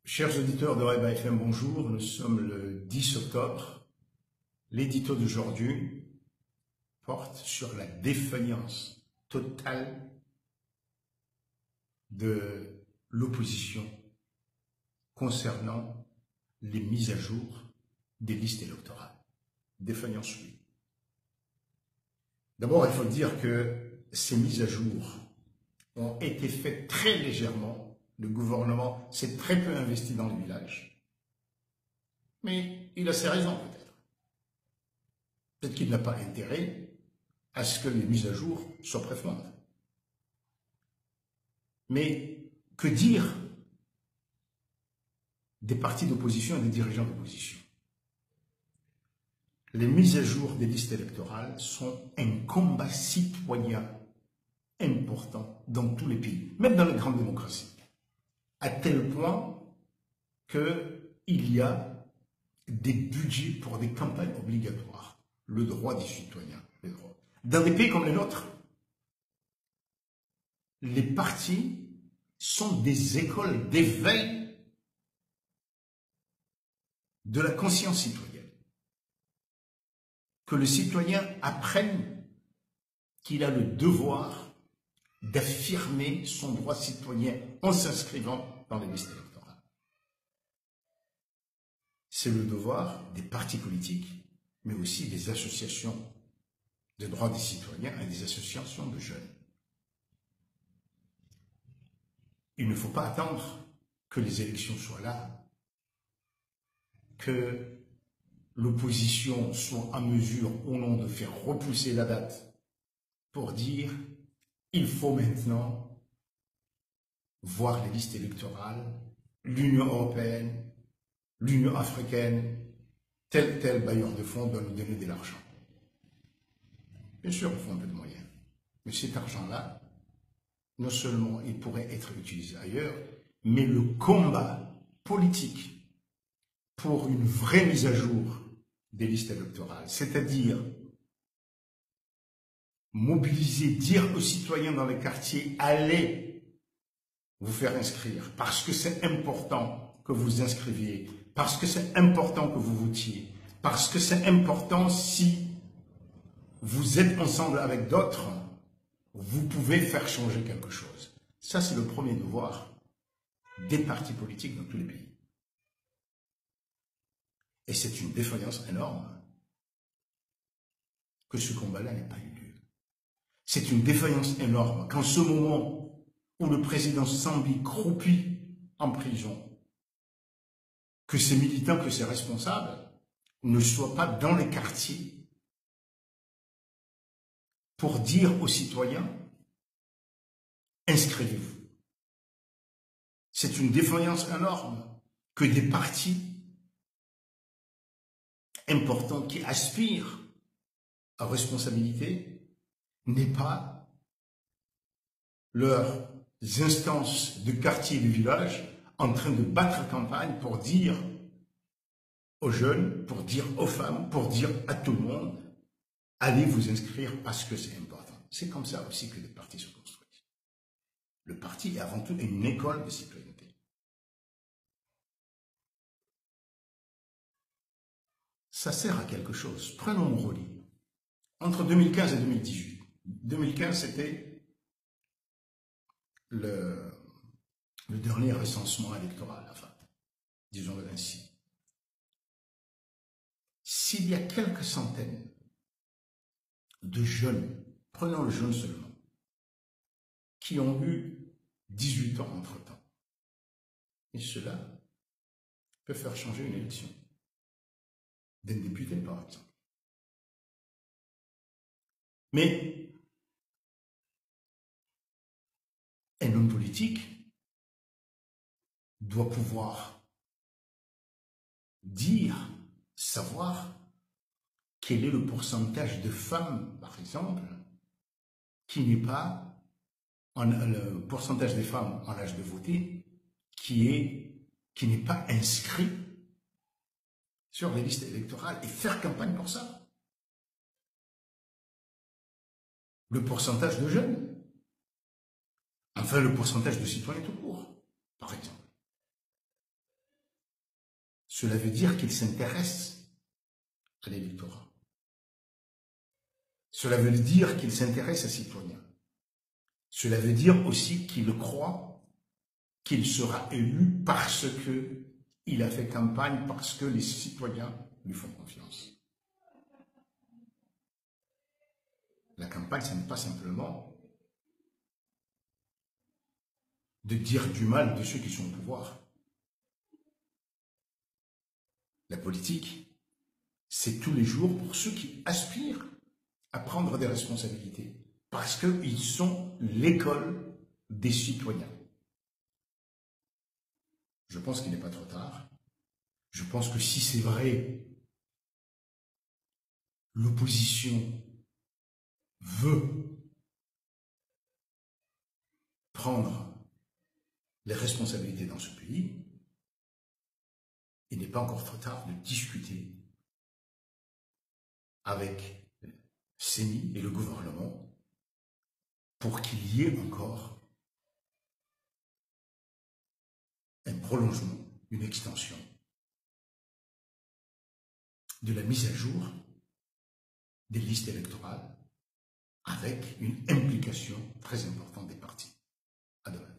Chers auditeurs de Reba FM, bonjour. Nous sommes le 10 octobre. L'édito d'aujourd'hui porte sur la défaillance totale de l'opposition concernant les mises à jour des listes électorales. Défaillance, oui. D'abord, il faut dire que ces mises à jour ont été faites très légèrement. Le gouvernement s'est très peu investi dans le village. Mais il a ses raisons, peut-être. Peut-être qu'il n'a pas intérêt à ce que les mises à jour soient profondes. Mais que dire des partis d'opposition et des dirigeants d'opposition? Les mises à jour des listes électorales sont un combat citoyen important dans tous les pays, même dans les grandes démocraties, à tel point qu'il y a des budgets pour des campagnes obligatoires, le droit des citoyens, les droits. Dans des pays comme le nôtre, les partis sont des écoles d'éveil de la conscience citoyenne. Que le citoyen apprenne qu'il a le devoir d'affirmer son droit citoyen en s'inscrivant dans les listes électorales. C'est le devoir des partis politiques, mais aussi des associations de droits des citoyens et des associations de jeunes. Il ne faut pas attendre que les élections soient là, que l'opposition soit en mesure ou non de faire repousser la date pour dire il faut maintenant voir les listes électorales, l'Union européenne, l'Union africaine, tel bailleur de fonds doit nous donner de l'argent. Bien sûr, il faut un peu de moyens, mais cet argent-là, non seulement il pourrait être utilisé ailleurs, mais le combat politique pour une vraie mise à jour des listes électorales, c'est-à-dire mobiliser, dire aux citoyens dans les quartiers, allez vous faire inscrire, parce que c'est important que vous inscriviez, parce que c'est important que vous votiez, parce que c'est important si vous êtes ensemble avec d'autres, vous pouvez faire changer quelque chose. Ça, c'est le premier devoir des partis politiques dans tous les pays. Et c'est une défaillance énorme que ce combat-là n'ait pas eu lieu. C'est une défaillance énorme qu'en ce moment où le président Sambi croupit en prison, que ses militants, que ses responsables ne soient pas dans les quartiers pour dire aux citoyens « inscrivez-vous ». C'est une défaillance énorme que des partis importants qui aspirent à responsabilité n'aient pas leurs instances de quartier et de village en train de battre campagne pour dire aux jeunes, pour dire aux femmes, pour dire à tout le monde, allez vous inscrire parce que c'est important. C'est comme ça aussi que les partis se construisent. Le parti est avant tout une école de citoyenneté. Ça sert à quelque chose. Prenons Moroni. Entre 2015 et 2018. 2015, c'était le dernier recensement électoral, enfin, disons-le ainsi. S'il y a quelques centaines de jeunes, prenons le jeune seulement, qui ont eu 18 ans entre-temps, et cela peut faire changer une élection d'un député, par exemple. Mais un homme politique doit pouvoir dire, savoir quel est le pourcentage de femmes, par exemple, qui n'est pas, le pourcentage des femmes en âge de voter, qui n'est pas inscrit sur les listes électorales et faire campagne pour ça. Le pourcentage de jeunes, enfin le pourcentage de citoyens tout court, par exemple. Cela veut dire qu'il s'intéresse à l'électorat. Cela veut dire qu'il s'intéresse à citoyens. Cela veut dire aussi qu'il croit qu'il sera élu parce qu'il a fait campagne, parce que les citoyens lui font confiance. La campagne, ce n'est pas simplement de dire du mal de ceux qui sont au pouvoir. La politique, c'est tous les jours pour ceux qui aspirent à prendre des responsabilités, parce qu'ils sont l'école des citoyens. Je pense qu'il n'est pas trop tard. Je pense que si c'est vrai, l'opposition veut prendre les responsabilités dans ce pays, il n'est pas encore trop tard de discuter avec CENI et le gouvernement pour qu'il y ait encore un prolongement, une extension de la mise à jour des listes électorales avec une implication très importante des partis. À demain.